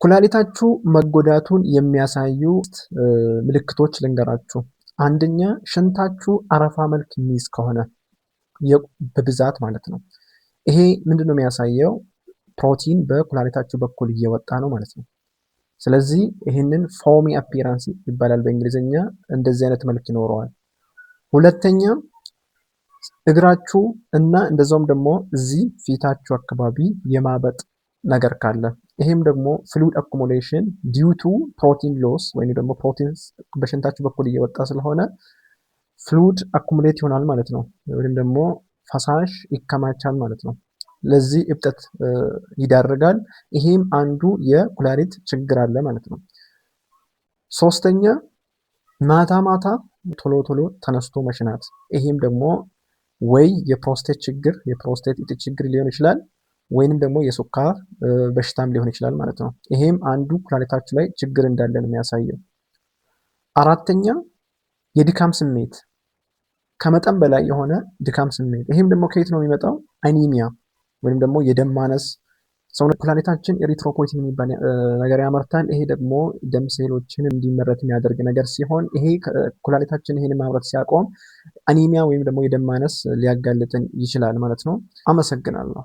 ኩላሊታችሁ መጎዳቱን የሚያሳዩ ምልክቶች ልንገራችሁ። አንደኛ ሽንታችሁ አረፋ መልክ የሚይዝ ከሆነ በብዛት ማለት ነው። ይሄ ምንድነው የሚያሳየው? ፕሮቲን በኩላሊታችሁ በኩል እየወጣ ነው ማለት ነው። ስለዚህ ይህንን ፎሚ አፒራንስ ይባላል በእንግሊዝኛ። እንደዚህ አይነት መልክ ይኖረዋል። ሁለተኛ እግራችሁ እና እንደዛውም ደግሞ እዚህ ፊታችሁ አካባቢ የማበጥ ነገር ካለ ይሄም ደግሞ ፍሉድ አኩሙሌሽን ዲዩ ቱ ፕሮቲን ሎስ ወይም ደግሞ ፕሮቲን በሽንታችሁ በኩል እየወጣ ስለሆነ ፍሉድ አኩሙሌት ይሆናል ማለት ነው። ወይም ደግሞ ፈሳሽ ይከማቻል ማለት ነው። ለዚህ እብጠት ይዳርጋል። ይሄም አንዱ የኩላሊት ችግር አለ ማለት ነው። ሶስተኛ ማታ ማታ ቶሎ ቶሎ ተነስቶ መሽናት። ይሄም ደግሞ ወይ የፕሮስቴት ችግር የፕሮስቴት እጢ ችግር ሊሆን ይችላል ወይንም ደግሞ የስኳር በሽታም ሊሆን ይችላል ማለት ነው። ይሄም አንዱ ኩላሊታችሁ ላይ ችግር እንዳለ ነው የሚያሳየው። አራተኛ የድካም ስሜት፣ ከመጠን በላይ የሆነ ድካም ስሜት። ይሄም ደግሞ ከየት ነው የሚመጣው? አኒሚያ ወይም ደግሞ የደም ማነስ። ሰውነት ኩላሊታችን ኤሪትሮፖይቲን የሚባል ነገር ያመርታል። ይሄ ደግሞ ደም ሴሎችን እንዲመረት የሚያደርግ ነገር ሲሆን ይሄ ኩላሊታችን ይሄን ማምረት ሲያቆም አኒሚያ ወይም ደግሞ የደም ማነስ ሊያጋልጥን ይችላል ማለት ነው። አመሰግናለሁ።